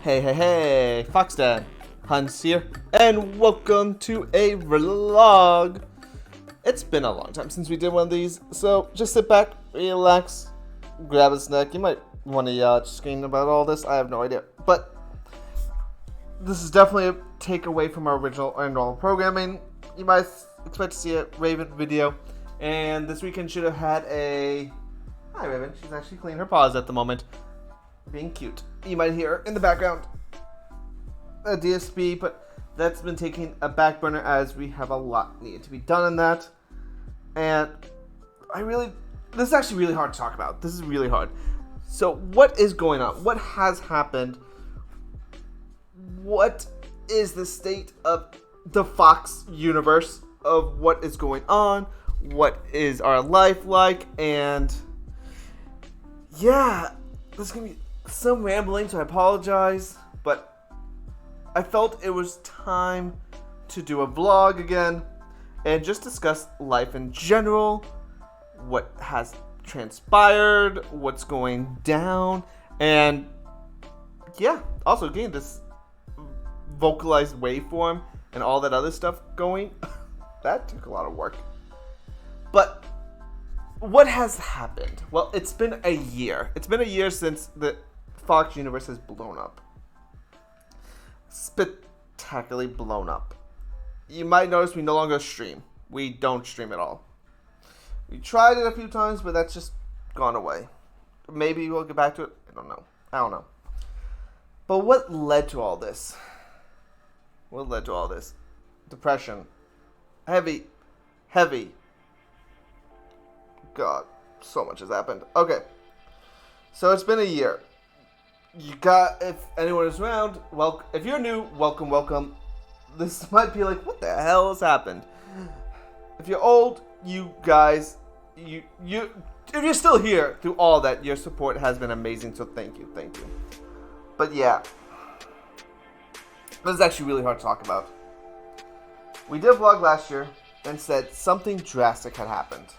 Hey, Foxdad, Heuntz here, and welcome to a vlog. It's been a long time since we did one of these, so just sit back, relax, grab a snack. You might want to scream about all this, I have no idea, but this is definitely a takeaway from our original and normal programming. You might expect to see a Raven video, and this weekend should have had a... Hi Raven, she's actually cleaning her paws at the moment. Being cute. You might hear in the background a DSP, but that's been taking a back burner as we have a lot needed to be done in that. And this is actually really hard to talk about. This is really hard. So what is going on? What has happened? What is the state of the Fox universe of what is going on? What is our life like? And yeah, there's going to be some rambling, so I apologize, but I felt it was time to do a vlog again and just discuss life in general, what has transpired, what's going down, and yeah, also getting this vocalized waveform and all that other stuff going. That took a lot of work. But what has happened? Well, it's been a year. It's been a year since the Fox universe has blown up. Spectacularly blown up. You might notice we no longer stream. We don't stream at all. We tried it a few times, but that's just gone away. Maybe we'll get back to it. I don't know. But what led to all this? What led to all this? Depression. Heavy. God, so much has happened. Okay. So it's been a year. If anyone is around, well, if you're new, welcome. This might be like, what the hell has happened? If you're old, you guys, if you're still here through all that, your support has been amazing, so thank you. But yeah, this is actually really hard to talk about. We did a vlog last year and said something drastic had happened.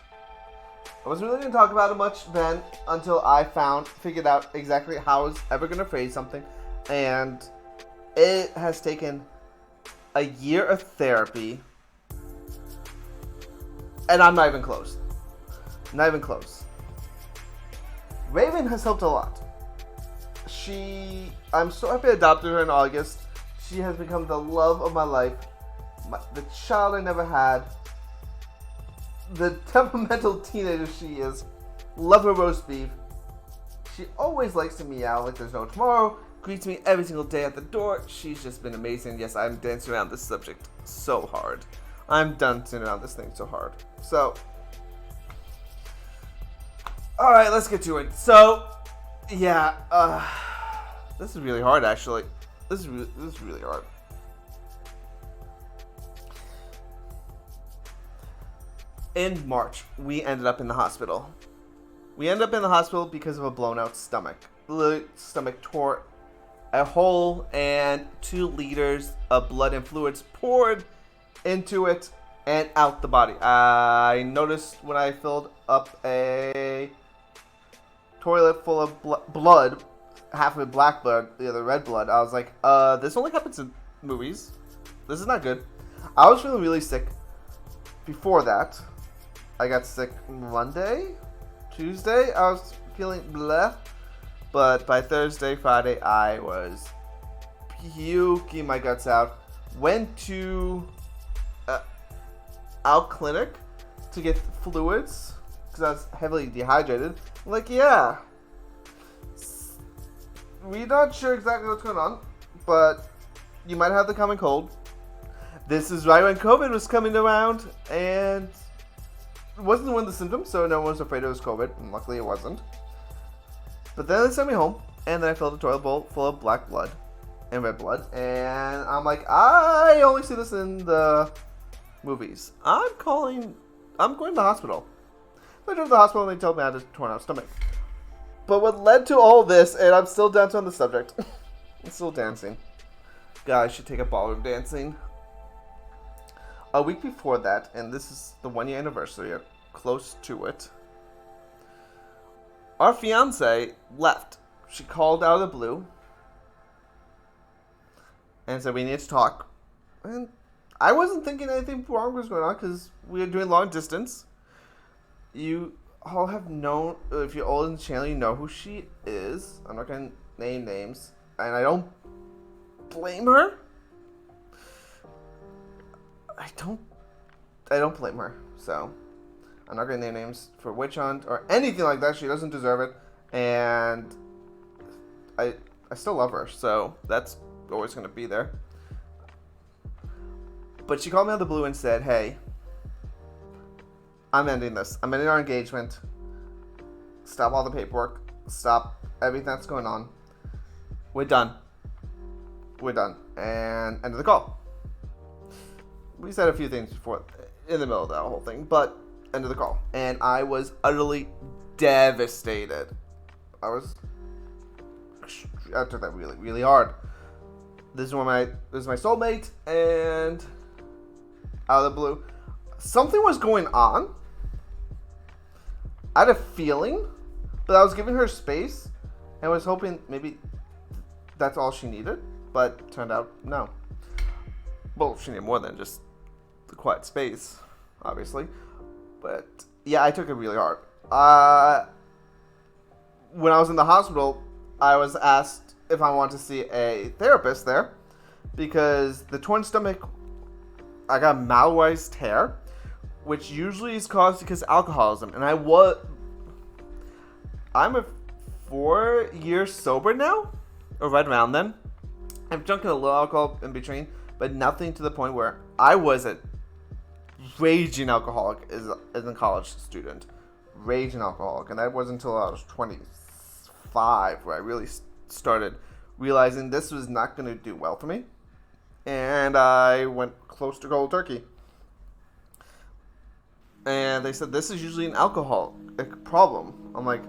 I wasn't really going to talk about it much then until I figured out exactly how I was ever going to phrase something. And it has taken a year of therapy. And I'm not even close. Raven has helped a lot. I'm so happy I adopted her in August. She has become the love of my life. The child I never had. The temperamental teenager she is. Love her roast beef. She always likes to meow like there's no tomorrow. Greets me every single day at the door. She's just been amazing. Yes, I'm dancing around this subject so hard. I'm dancing around this thing so hard. So, alright, let's get to it. So, yeah, this is really hard actually. This is really hard. In March, we ended up in the hospital. We ended up in the hospital because of a blown out stomach. The stomach tore a hole and 2 liters of blood and fluids poured into it and out the body. I noticed when I filled up a toilet full of blood, half of it black blood, the other red blood, I was like, this only happens in movies. This is not good. I was feeling really sick before that. I got sick Monday, Tuesday, I was feeling bleh, but by Thursday, Friday, I was puking my guts out. Went to our clinic to get fluids, because I was heavily dehydrated. I'm like, yeah, we're not sure exactly what's going on, but you might have the common cold. This is right when COVID was coming around, and it wasn't one of the symptoms, so no one was afraid it was COVID, and luckily it wasn't. But then they sent me home, and then I filled a toilet bowl full of black blood and red blood, and I'm like, I only see this in the movies. I'm going to the hospital. So I drove to the hospital, and they told me I had a torn out stomach. But what led to all this, and I'm still dancing on the subject. I'm still dancing. Guys should take up ballroom dancing. A week before that, and this is the 1 year anniversary, or close to it, our fiance left. She called out of the blue and said we need to talk. And I wasn't thinking anything wrong was going on because we were doing long distance. You all have known, if you're old in the channel, you know who she is. I'm not going to name names, and I don't blame her. I don't blame her, so I'm not going to name names for witch hunt or anything like that. She doesn't deserve it, and I still love her, so that's always going to be there. But she called me out of the blue and said, hey, I'm ending this. I'm ending our engagement. Stop all the paperwork. Stop everything that's going on. We're done. We're done. And end of the call. We said a few things before, in the middle of that whole thing, but end of the call. And I was utterly devastated. I took that really, really hard. This is my soulmate, and out of the blue, something was going on. I had a feeling, but I was giving her space and was hoping maybe that's all she needed, but turned out no. Well, she needed more than just the quiet space, obviously. But yeah, I took it really hard. When I was in the hospital, I was asked if I wanted to see a therapist there because the torn stomach, I got malwise tear, which usually is caused because of alcoholism. And I'm a 4 years sober now, or right around then. I've drunk a little alcohol in between, but nothing to the point where I was a raging alcoholic as a college student. Raging alcoholic. And that wasn't until I was 25 where I really started realizing this was not going to do well for me. And I went close to cold turkey. And they said, this is usually an alcoholic problem. I'm like,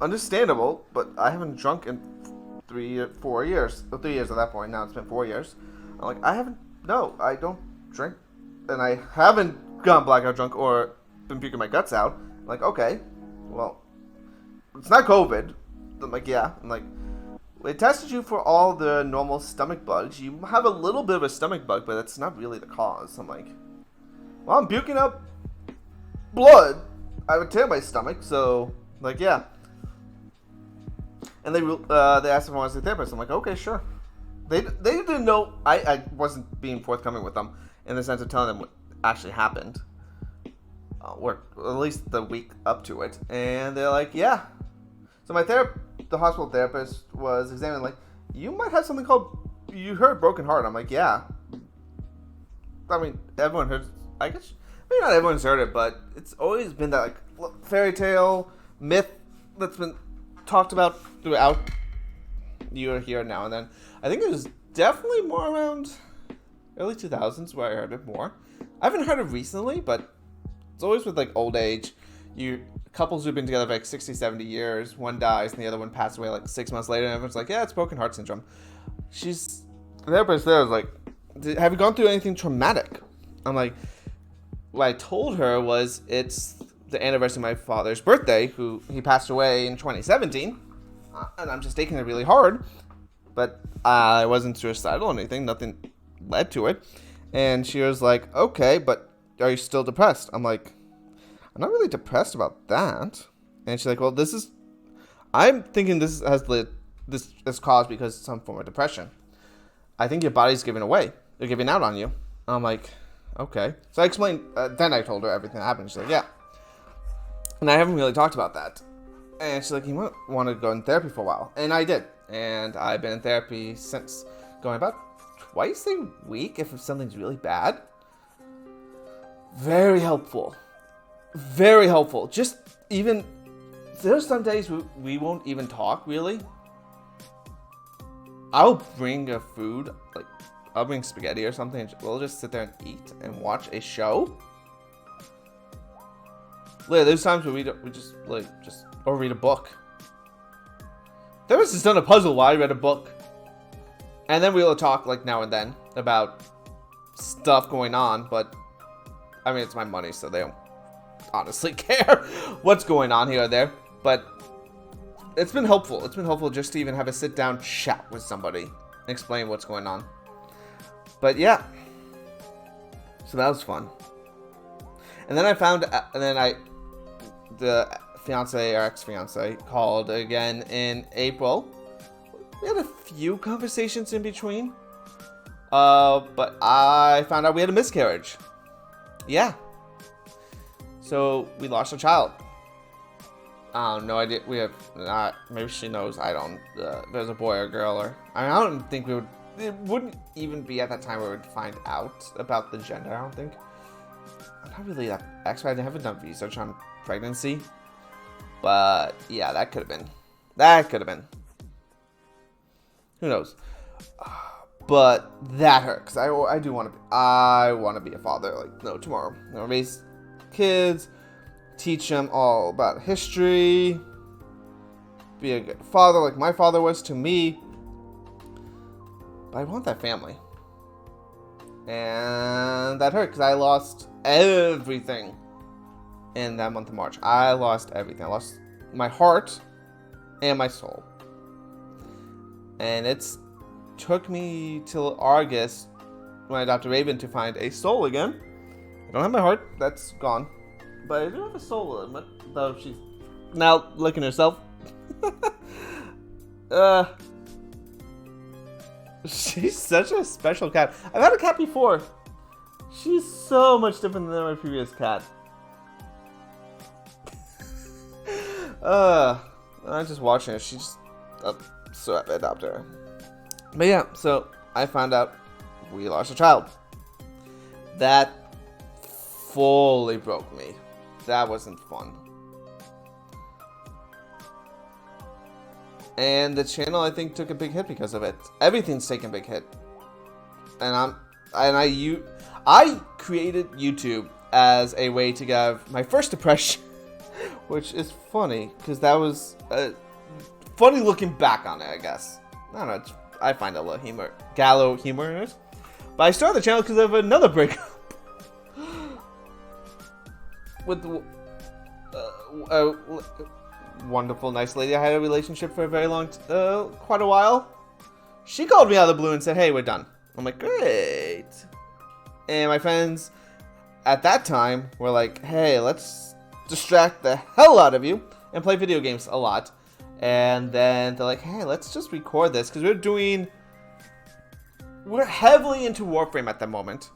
understandable, but I haven't drunk in 4 years. 3 years at that point. Now it's been 4 years. I'm like, I don't drink. And I haven't gone blackout drunk or been puking my guts out. I'm like, okay, well, it's not COVID. I'm like, yeah. I'm like, we tested you for all the normal stomach bugs. You have a little bit of a stomach bug, but that's not really the cause. I'm like, well, I'm puking up blood. I have a tear in my stomach, so, like, yeah. And they asked if I wanted to see a therapist. I'm like, okay, sure. They didn't know. I wasn't being forthcoming with them in the sense of telling them what actually happened. Or at least the week up to it. And they're like, yeah. So the hospital therapist was examining, like, you might have something called, you heard broken heart. I'm like, yeah. I mean, everyone heard, I guess, maybe not everyone's heard it, but it's always been that, like, fairy tale myth that's been talked about throughout year here now and then. I think it was definitely more around early 2000s where I heard it more. I haven't heard it recently, but it's always with, like, old age. Couples who've been together for like 60, 70 years, one dies and the other one passed away like 6 months later, and everyone's like, yeah, it's broken heart syndrome. The therapist there was like, have you gone through anything traumatic? I'm like, what I told her was it's the anniversary of my father's birthday, who he passed away in 2017, and I'm just taking it really hard, but I wasn't suicidal or anything, nothing led to it. And she was like, okay, but are you still depressed? I'm like, I'm not really depressed about that. And she's like, well, I'm thinking this is caused because of some form of depression. I think your body's giving away. They're giving out on you. I'm like, okay. So I explained, then I told her everything that happened. She's like, yeah. And I haven't really talked about that. And she's like, you might want to go in therapy for a while. And I did. And I've been in therapy since, going about twice a week if something's really bad. Very helpful. Very helpful. Just even, there's some days we won't even talk, really. I'll bring a food, like, I'll bring spaghetti or something, and we'll just sit there and eat and watch a show. Later, there's times where we just or read a book. There was just done a puzzle while I read a book. And then we'll talk, like, now and then about stuff going on, but, I mean, it's my money, so they don't honestly care what's going on here or there. But it's been helpful. It's been helpful just to even have a sit-down chat with somebody. explain what's going on. But yeah, so that was fun. And then the fiance or ex-fiance called again in April. We had a few conversations in between, but I found out we had a miscarriage. Yeah. So we lost a child. No idea. We have not. Maybe she knows. I don't. There's a boy or girl, or I don't think we would. It wouldn't even be at that time where we would find out about the gender. I don't think. I'm not really that expert. I haven't done research on pregnancy, but yeah, that could have been. That could have been. Who knows? But that hurt because I do want to. I want to be a father. Like no tomorrow. I want to raise kids. Teach them all about history. Be a good father like my father was to me. But I want that family. And that hurt because I lost everything in that month of March. I lost everything. I lost my heart and my soul. And it's took me till August when I adopted Raven to find a soul again. I don't have my heart. That's gone. But I do have a soul in it, though she's now licking herself. She's such a special cat. I've had a cat before. She's so much different than my previous cat. I'm just watching her. She's so happy I adopted her. But yeah, so I found out we lost a child. That fully broke me. That wasn't fun. And the channel, I think, took a big hit because of it. Everything's taken a big hit. And I created YouTube as a way to give my first impression, which is funny because that was funny looking back on it, I guess. I don't know. I find a little gallow humor in it. But I started the channel because of another breakup. With a wonderful, nice lady I had a relationship for a very long, quite a while. She called me out of the blue and said, "Hey, we're done." I'm like, "Great." And my friends at that time were like, "Hey, let's distract the hell out of you and play video games a lot." And then they're like, "Hey, let's just record this," because we're heavily into Warframe at the moment.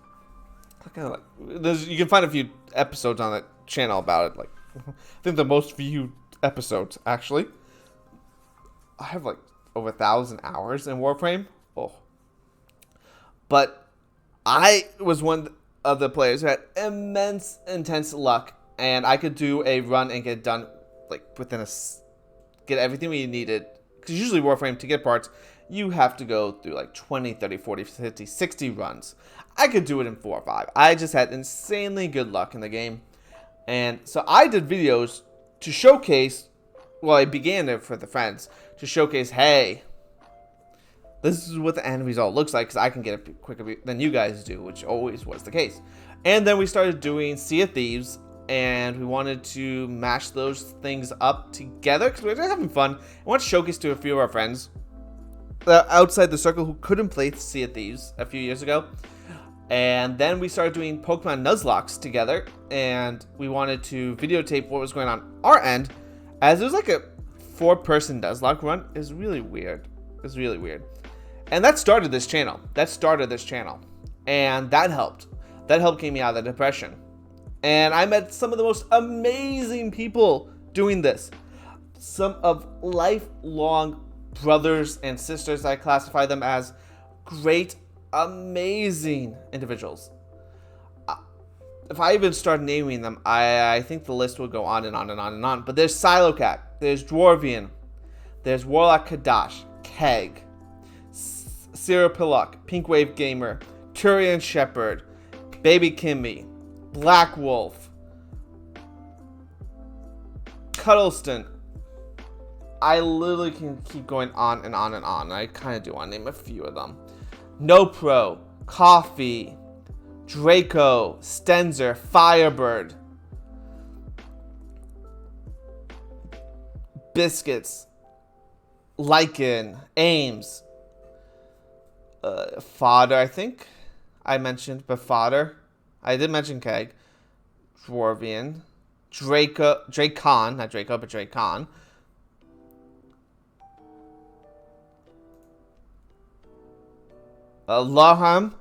You can find a few episodes on the channel about it. Like, I think the most viewed episodes, actually. I have like over 1,000 hours in Warframe. Oh. But I was one of the players who had immense, intense luck. And I could do a run and get done like get everything we needed. Because usually Warframe, to get parts, you have to go through like 20, 30, 40, 50, 60 runs. I could do it in 4 or 5. I just had insanely good luck in the game. And so I did videos to showcase, well, I began it for the friends, to showcase, hey, this is what the end result looks like, because I can get it quicker than you guys do, which always was the case. And then we started doing Sea of Thieves, and we wanted to mash those things up together, because we were just having fun. I want to showcase to a few of our friends outside the circle who couldn't play Sea of Thieves a few years ago. And then we started doing Pokemon Nuzlocke together, and we wanted to videotape what was going on our end, as it was like a 4-person Nuzlocke run. It's really weird. It's really weird. And that started this channel. And that helped. That helped get me out of the depression. And I met some of the most amazing people doing this. Some of lifelong brothers and sisters. I classify them as great, amazing individuals. If I even start naming them, I think the list will go on and on and on and on. But there's Silocat, there's Dwarvian, there's Warlock Kadash, Keg, Cyril Pillock, Pinkwave Gamer, Turian Shepherd, Baby Kimmy, Black Wolf, Cuddleston. I literally can keep going on and on and on. I kind of do want to name a few of them. No Pro, Coffee, Draco, Stenzer, Firebird, Biscuits, Lycan, Ames, Fodder, I think I mentioned, but Fodder. I did mention Keg. Dwarvian. Dracon, not Draco, but Dracon. Laham,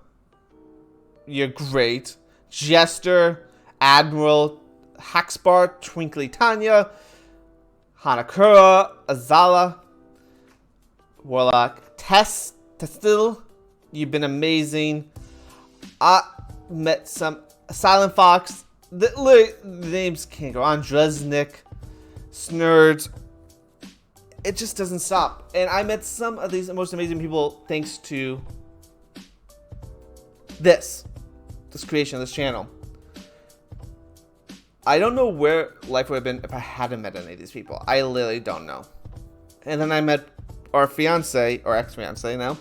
you're great. Jester, Admiral, Haxbar, Twinkly Tanya, Hanakura, Azala, Warlock, Testil, you've been amazing. I met some Silent Fox. The names can't go on. Dresnik, Snurd. It just doesn't stop. And I met some of these most amazing people thanks to this creation of this channel. I don't know where life would have been if I hadn't met any of these people. I literally don't know. And then I met our fiance, or ex-fiance now,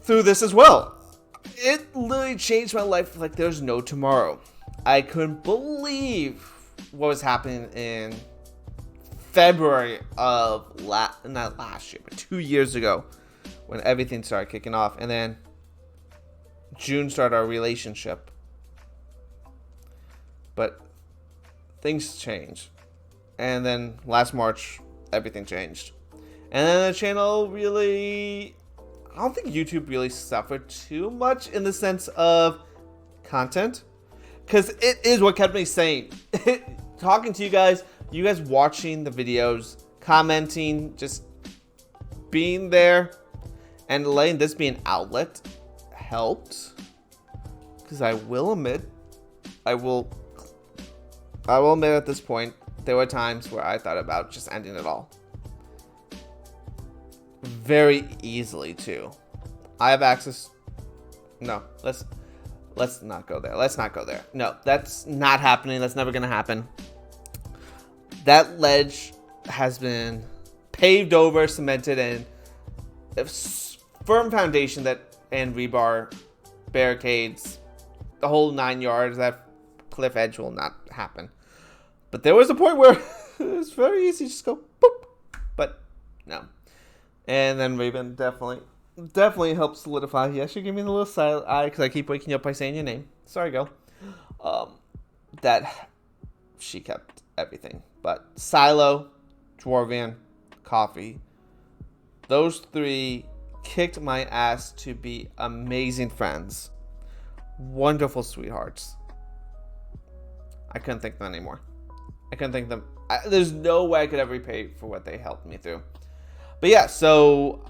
through this as well. It literally changed my life like there's no tomorrow. I couldn't believe what was happening in February of not last year, but 2 years ago, when everything started kicking off. And then June started our relationship. But things changed. And then last March, everything changed. And then the channel really, I don't think YouTube really suffered too much in the sense of content. Because it is what kept me sane. Talking to you guys watching the videos, commenting, just being there, and letting this be an outlet helped. Because I will admit at this point, there were times where I thought about just ending it all. Very easily, too. I have access. No, let's not go there. Let's not go there. No, that's not happening. That's never going to happen. That ledge has been paved over, cemented, and a firm foundation and rebar, barricades, the whole 9 yards. That cliff edge will not happen. But there was a point where it was very easy to just go boop. But no. And then Raven definitely helped solidify. Yes, you're giving me a little silent eye because I keep waking you up by saying your name. Sorry, girl. That she kept everything. But Silo, Dwarvian, Coffee, those three kicked my ass to be amazing friends. Wonderful sweethearts. I couldn't thank them anymore. I couldn't thank them. There's no way I could ever repay for what they helped me through. But yeah, so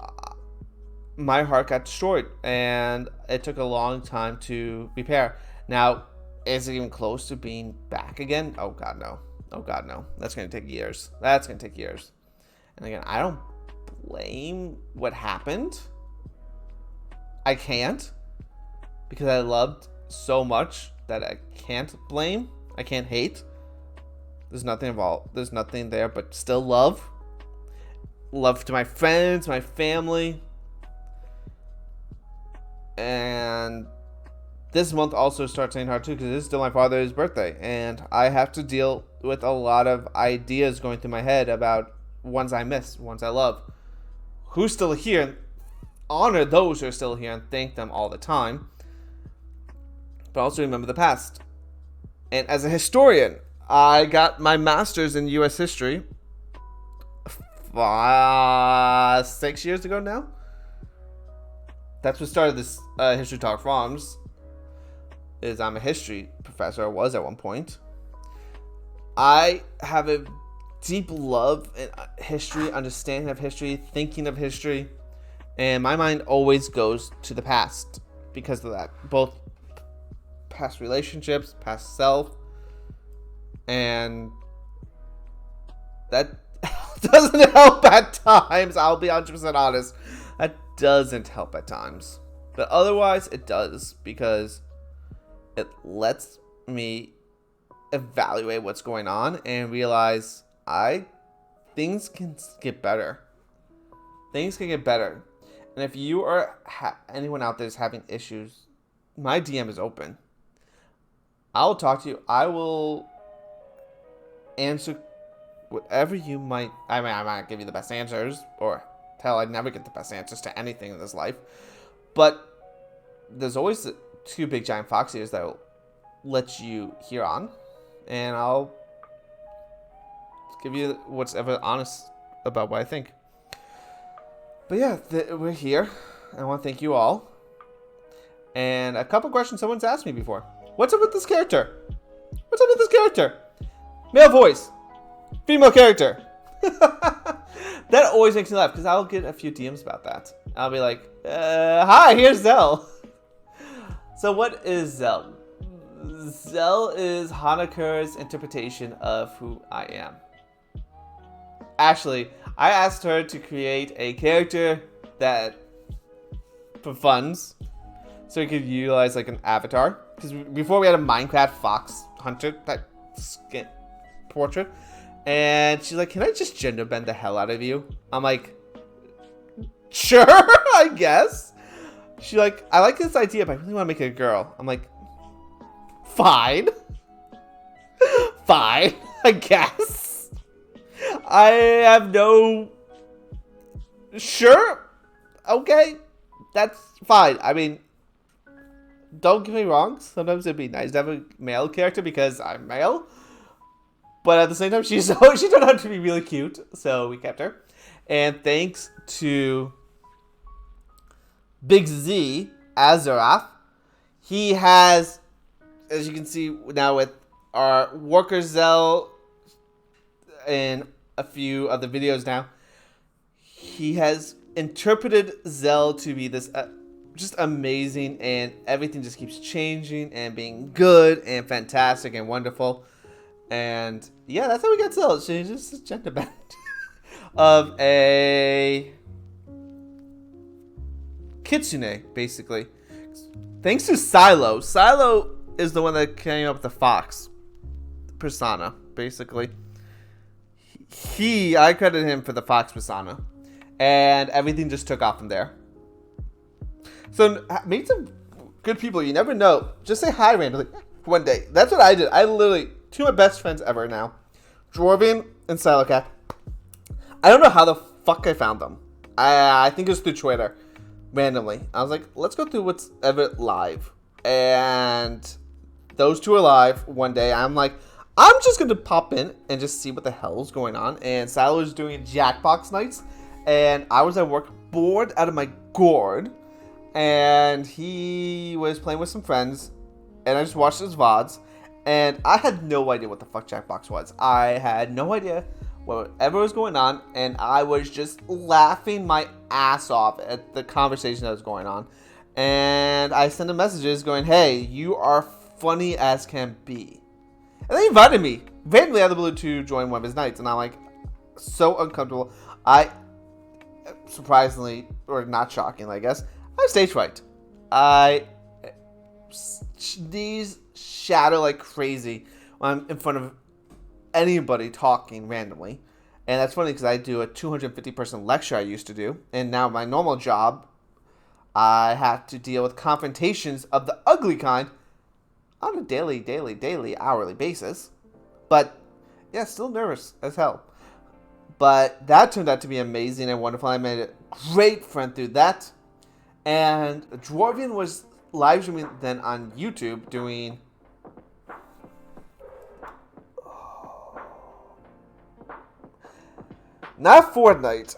my heart got destroyed, and it took a long time to repair. Now, is it even close to being back again? Oh God, no. Oh God, no. That's going to take years. That's going to take years. And again, I don't blame what happened. I can't, because I loved so much that I can't blame. I can't hate. There's nothing involved. There's nothing there, but still love. Love to my friends, my family. And this month also starts getting hard too, because it's still my father's birthday. And I have to deal with a lot of ideas going through my head about ones I miss, ones I love. Who's still here? Honor those who are still here and thank them all the time. But also remember the past. And as a historian, I got my master's in U.S. history 6 years ago now. That's what started this History Talk Farms. I'm a history professor. I was at one point. I have a deep love in history, understanding of history, thinking of history, and my mind always goes to the past because of that. Both past relationships, past self, and that doesn't help at times. I'll be 100% honest. That doesn't help at times. But otherwise, it does, because it lets me evaluate what's going on and realize things can get better. Things can get better. And if you are anyone out there is having issues, my DM is open. I'll talk to you. I will answer whatever you might. I might give you the best answers, or hell, I'd never get the best answers to anything in this life. But there's always 2 big giant Foxies that will let you hear on. And I'll give you what's ever honest about what I think. But yeah, we're here. I want to thank you all. And a couple questions someone's asked me before. What's up with this character? What's up with this character? Male voice. Female character. That always makes me laugh because I'll get a few DMs about that. I'll be like, hi, here's Zell. So what is Zell? Zell is Hanaker's interpretation of who I am. Actually, I asked her to create a character that for funds, so we could utilize like an avatar. Because before we had a Minecraft fox hunter type skin portrait, and she's like, "Can I just gender bend the hell out of you?" I'm like, "Sure, I guess." She's like, "I like this idea, but I really want to make it a girl." I'm like, "Fine, fine, I guess." I have no. Sure, okay, that's fine. I mean, don't get me wrong. Sometimes it'd be nice to have a male character because I'm male. But at the same time, she turned out to be really cute, so we kept her. And thanks to Big Z Azarath, he has, as you can see now with our Worker Zell and a few other videos now, he has interpreted Zell to be this just amazing, and everything just keeps changing and being good and fantastic and wonderful. And yeah, that's how we got Zell. She's just a gender bend of a kitsune, basically. Thanks to Silo. Silo is the one that came up with the fox persona, basically. I credit him for the fox persona. And everything just took off from there. So meet some good people. You never know. Just say hi randomly one day. That's what I did. I literally, 2 of my best friends ever now, Dwarven and Silocat. I don't know how the fuck I found them. I think it was through Twitter, randomly. I was like, let's go through what's ever live. And those 2 are live one day. I'm like, I'm just going to pop in and just see what the hell's going on. And Silo was doing Jackbox nights. And I was at work, bored out of my gourd. And he was playing with some friends. And I just watched his VODs. And I had no idea what the fuck Jackbox was. I had no idea whatever was going on. And I was just laughing my ass off at the conversation that was going on. And I sent him messages going, hey, you are funny as can be. And they invited me randomly out of the blue to join one of his nights. And I'm like, so uncomfortable. Surprisingly, or not shockingly, I guess, I have stage fright. I sneeze, shadow like crazy when I'm in front of anybody talking randomly. And that's funny because I do a 250-person lecture I used to do. And now my normal job, I have to deal with confrontations of the ugly kind on a daily, hourly basis. But, yeah, still nervous as hell. But that turned out to be amazing and wonderful. I made a great friend through that. And Dwarven was live streaming then on YouTube doing... Not Fortnite.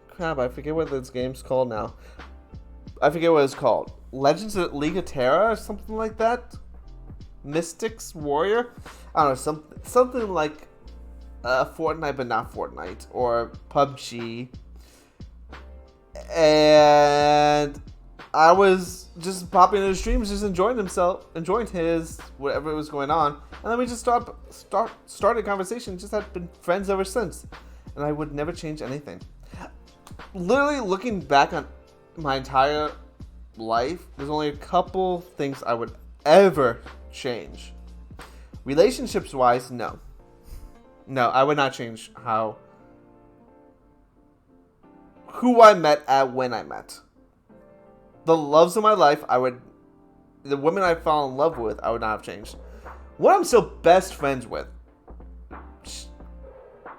Crap, I forget what this game's called now. I forget what it's called. Legends of League of Terra or something like that? Mystics Warrior? I don't know, something like Fortnite but not Fortnite. Or PUBG. And I was just popping into the streams, just enjoying his whatever was going on. And then we just started a conversation, just had been friends ever since. And I would never change anything. Literally looking back on my entire life, there's only a couple things I would ever change. Relationships wise, no. No, I would not change who I met at when I met. The loves of my life, the women I fell in love with, I would not have changed. What I'm still best friends with,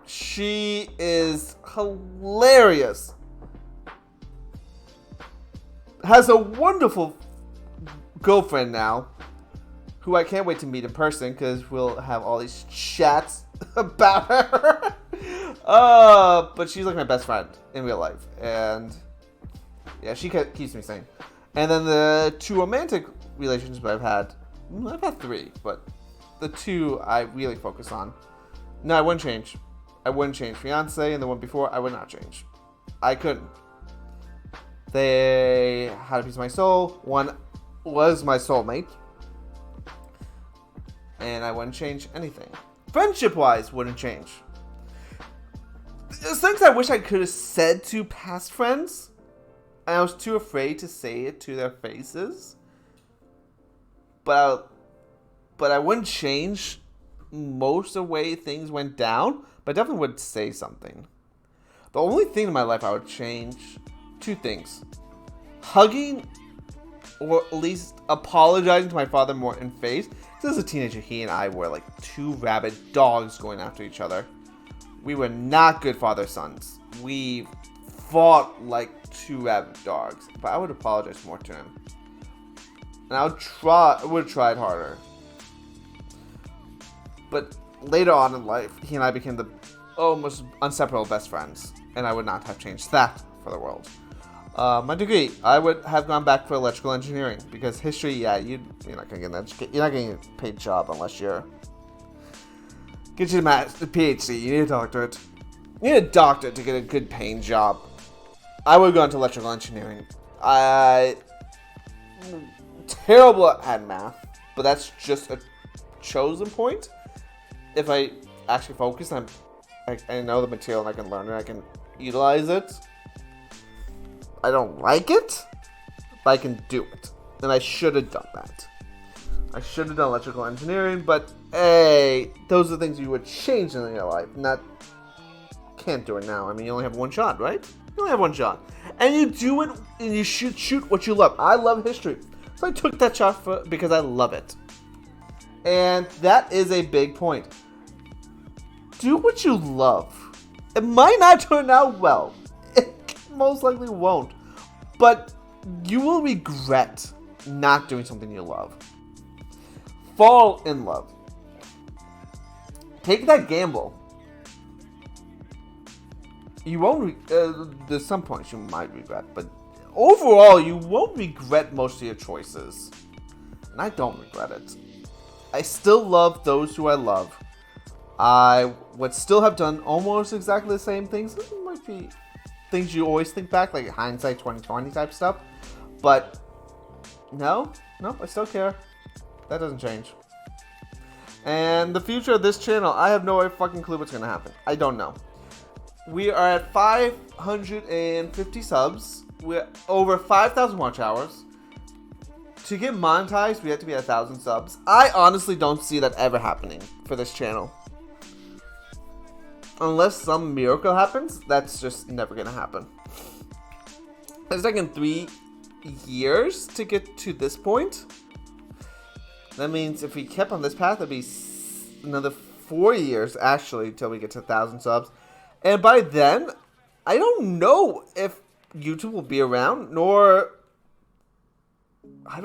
she is hilarious. has a wonderful girlfriend now, who I can't wait to meet in person because we'll have all these chats about her. But she's like my best friend in real life, and yeah, she keeps me sane. And then the 2 romantic relationships I've had 3, but the 2 I really focus on. No, I wouldn't change. Fiance and the one before, I would not change. I couldn't. They had a piece of my soul. One was my soulmate. And I wouldn't change anything. Friendship-wise, wouldn't change. There's things I wish I could have said to past friends. And I was too afraid to say it to their faces. But I wouldn't change most of the way things went down. But I definitely would say something. The only thing in my life I would change, 2 things. Hugging, or at least apologizing to my father more in face. Because as a teenager, he and I were like 2 rabid dogs going after each other. We were not good father-sons. We fought like 2 rabid dogs. But I would apologize more to him. And I would have tried harder. But later on in life, he and I became the almost inseparable best friends. And I would not have changed that for the world. My degree, I would have gone back for electrical engineering because history, yeah, you're not gonna get a paid job unless you're get you a PhD. You need a doctorate. You need a doctorate to get a good paying job. I would have gone to electrical engineering. Terrible at math, but that's just a chosen point. If I actually focus, I know the material and I can learn it. I can utilize it. I don't like it, but I can do it. And I should have done that. I should have done electrical engineering, but hey, those are things you would change in your life. Can't do it now. I mean, you only have 1 shot, right? You only have 1 shot. And you do it, and you shoot what you love. I love history. So I took that shot because I love it. And that is a big point. Do what you love. It might not turn out well. It most likely won't. But you will regret not doing something you love. Fall in love. Take that gamble. You won't. There's some points you might regret, but overall, you won't regret most of your choices. And I don't regret it. I still love those who I love. I would still have done almost exactly the same things. There might be things you always think back, like hindsight 2020 type stuff. But no, I still care. That doesn't change. And the future of this channel, I have no fucking clue what's gonna happen. I don't know. We are at 550 subs. We're over 5,000 watch hours. To get monetized, we have to be at 1,000 subs. I honestly don't see that ever happening for this channel. Unless some miracle happens, that's just never gonna happen. It's taken 3 years to get to this point. That means if we kept on this path, it'd be another 4 years actually till we get to 1,000 subs. And by then, I don't know if YouTube will be around, nor I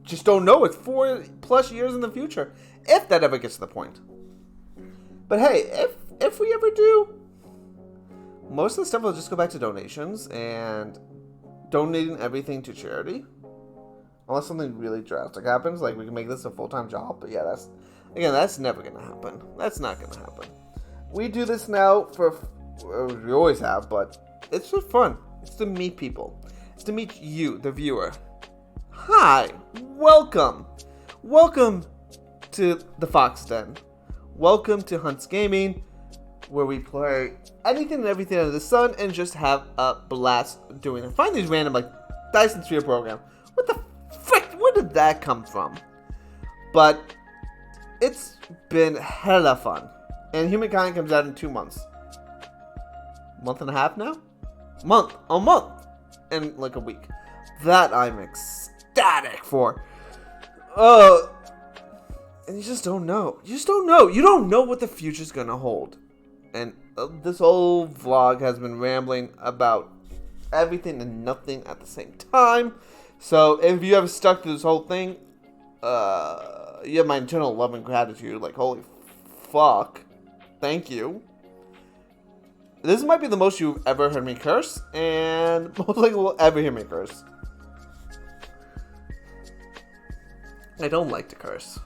just don't know. It's 4+ years in the future, if that ever gets to the point. But hey, if we ever do, most of the stuff will just go back to donations and donating everything to charity. Unless something really drastic happens, like we can make this a full-time job. But yeah, that's never gonna happen. That's not gonna happen. We do this now we always have, but it's just fun. It's to meet people. It's to meet you, the viewer. Hi, welcome to the Fox Den. Welcome to Heuntz Gaming, where we play anything and everything under the sun and just have a blast doing it. Find these random like Dyson Sphere program. What the frick? Where did that come from? But it's been hella fun. And Humankind comes out in 2 months. Month and a half now? A month. And like a week. That I'm ecstatic for. And you just don't know. You don't know what the future's gonna hold. And this whole vlog has been rambling about everything and nothing at the same time. So if you have stuck through this whole thing, you have my eternal love and gratitude. Like, holy fuck. Thank you. This might be the most you've ever heard me curse, and most likely will ever hear me curse. I don't like to curse.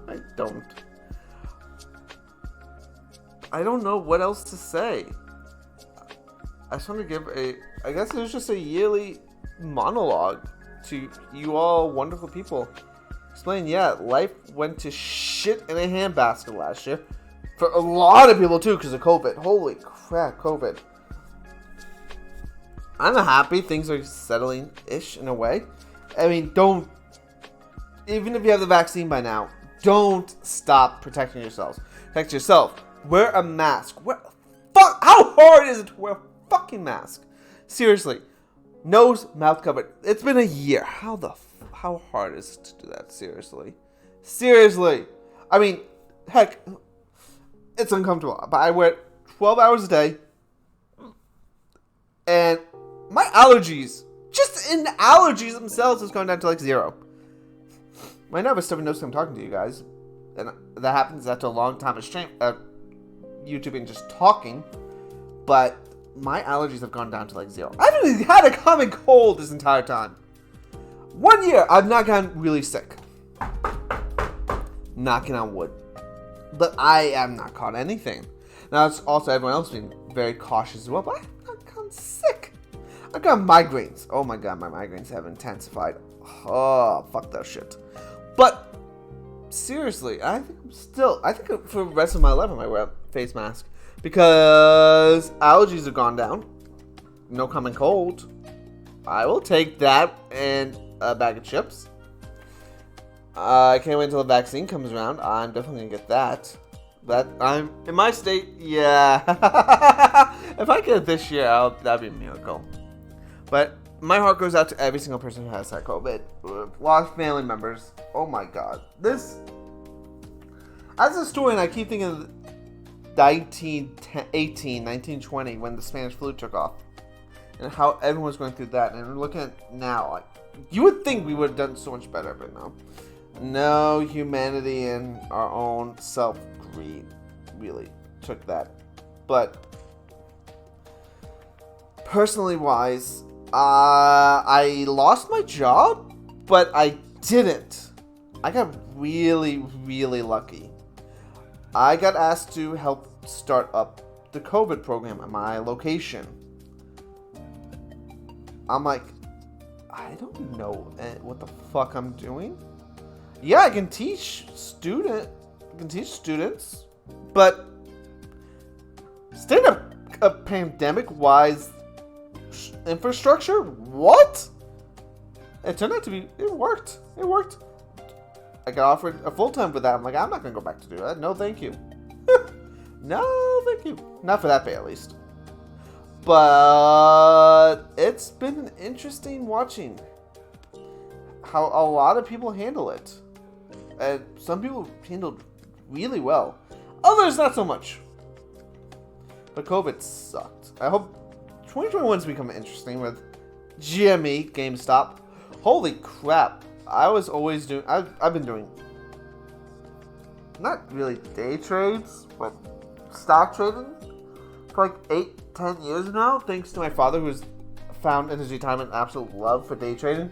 I don't. I don't know what else to say. I just want to give I guess it was just a yearly monologue to you all wonderful people. Explain, yeah, life went to shit in a handbasket last year. For a lot of people, too, because of COVID. Holy crap, COVID. I'm happy things are settling-ish in a way. I mean, don't... Even if you have the vaccine by now, don't stop protecting yourselves. Protect yourself. Wear a mask. How hard is it to wear a fucking mask? Seriously. Nose, mouth covered. It's been a year. How hard is it to do that? Seriously. Seriously. I mean, heck... It's uncomfortable, but I wear it 12 hours a day, and my allergies, just in allergies themselves, is going down to like 0. My nervous system knows I'm talking to you guys, and that happens after a long time of YouTube and just talking, but my allergies have gone down to like 0. I haven't even had a common cold this entire time. 1 year, I've not gotten really sick. Knocking on wood. But I am not caught anything. Now, it's also everyone else being very cautious as well. But I've not gotten sick. I've got migraines. Oh my god, my migraines have intensified. Oh, fuck that shit. But, seriously, I think for the rest of my life I might wear a face mask. Because allergies have gone down. No common cold. I will take that and a bag of chips. I can't wait until the vaccine comes around. I'm definitely gonna get that. I'm in my state, yeah. If I get it this year, that'd be a miracle. But my heart goes out to every single person who has that COVID. Lost family members. Oh my god. This, as a story, and I keep thinking of 1920 when the Spanish flu took off, and how everyone was going through that. And we're looking at now, like, you would think we would have done so much better, but no. No, humanity and our own self-greed really took that. But personally wise, I lost my job, but I didn't. I got really, really lucky. I got asked to help start up the COVID program at my location. I'm like, I don't know what the fuck I'm doing. Yeah, I can teach students, but state of pandemic-wise infrastructure, what? It turned out to be, it worked. I got offered a full-time for that. I'm like, I'm not gonna go back to do that. No, thank you. No, thank you. Not for that pay, at least. But it's been interesting watching how a lot of people handle it. And some people handled really well. Others not so much. But COVID sucked. I hope 2021's become interesting with GME, GameStop. Holy crap. I've been doing not really day trades, but stock trading for like 8-10 years now, thanks to my father, who's found in his retirement absolute love for day trading.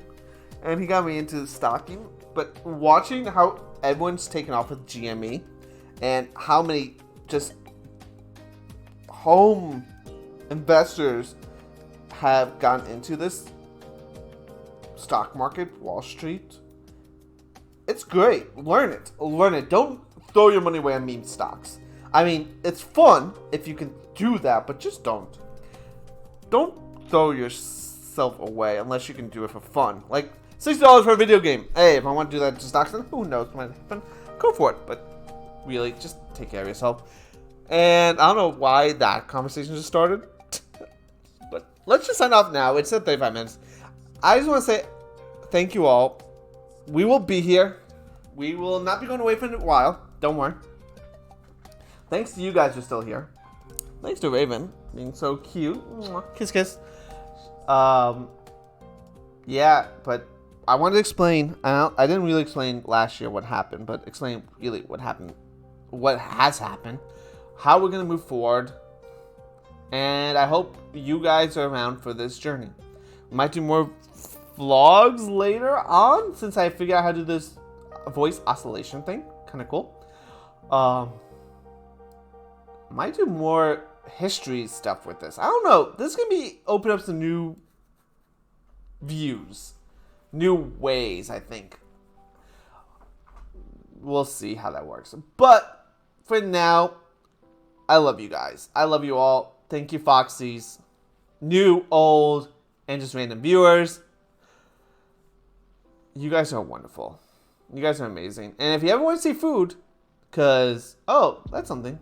And he got me into stocking. But watching how everyone's taken off with GME and how many just home investors have gotten into this stock market, Wall Street, it's great. Learn it. Don't throw your money away on meme stocks. I mean, it's fun if you can do that, but just don't. Don't throw yourself away unless you can do it for fun. Like, $60 for a video game. Hey, if I want to do that to stocks, then who knows what might happen. Go for it. But really, just take care of yourself. And I don't know why that conversation just started. But let's just sign off now. It's at 35 minutes. I just want to say thank you all. We will be here. We will not be going away for a while. Don't worry. Thanks to you guys who are still here. Thanks to Raven being so cute. Mwah. Kiss, kiss. Yeah, but I wanted to explain. I didn't really explain last year what happened, but explain really what happened, what has happened, how we're gonna move forward, and I hope you guys are around for this journey. We might do more vlogs later on since I figured out how to do this voice oscillation thing. Kind of cool. Might do more history stuff with this. I don't know. This is gonna be open up some new views, new ways. I think we'll see how that works. But for now, I love you guys. I love you all. Thank you, Foxies, new, old, and just random viewers. You guys are wonderful. You guys are amazing. And if you ever want to see food, because, oh, that's something.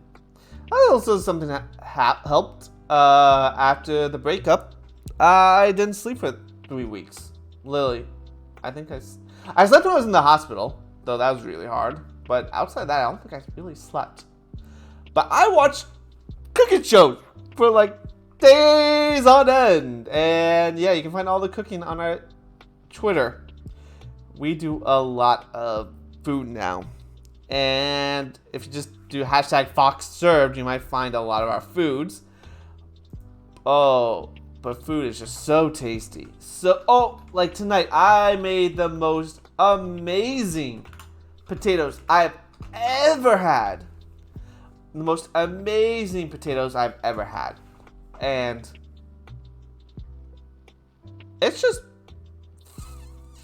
That also something that helped after the breakup. I didn't sleep for 3 weeks. Literally. I think I slept when I was in the hospital, though that was really hard. But outside that, I don't think I really slept. But I watched cooking shows for like days on end. And yeah, you can find all the cooking on our Twitter. We do a lot of food now. And if you just do hashtag Fox Served, you might find a lot of our foods. Oh, but food is just so tasty. So, like tonight, I made the most amazing potatoes I've ever had. The most amazing potatoes I've ever had. And it's just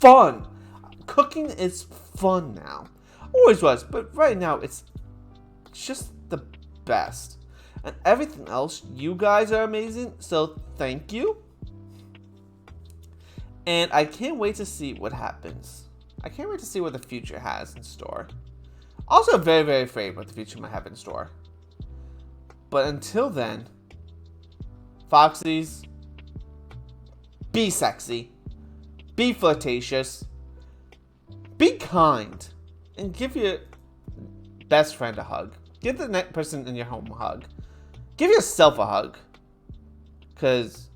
fun. Cooking is fun now. Always was, but right now it's just the best. And everything else, you guys are amazing, so thank you. And I can't wait to see what happens. I can't wait to see what the future has in store. Also very, very afraid what the future might have in store. But until then, Foxies, be sexy, be flirtatious, be kind, and give your best friend a hug. Give the next person in your home a hug. Give yourself a hug. Because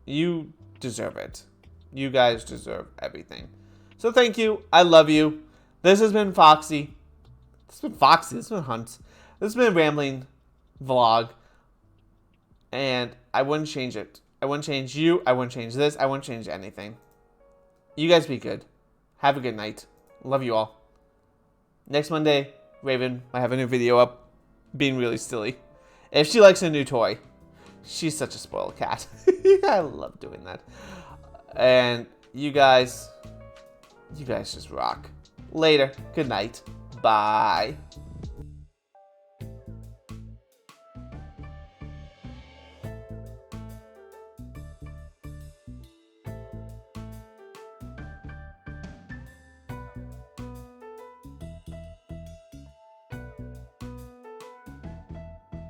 you deserve it. You guys deserve everything. So thank you. I love you. This has been Foxy. This has been Foxy. This has been Heuntz. This has been a rambling vlog. And I wouldn't change it. I wouldn't change you. I wouldn't change this. I wouldn't change anything. You guys be good. Have a good night. Love you all. Next Monday, Raven might have a new video up being really silly. If she likes a new toy. She's such a spoiled cat. I love doing that. And you guys just rock. Later. Good night. Bye.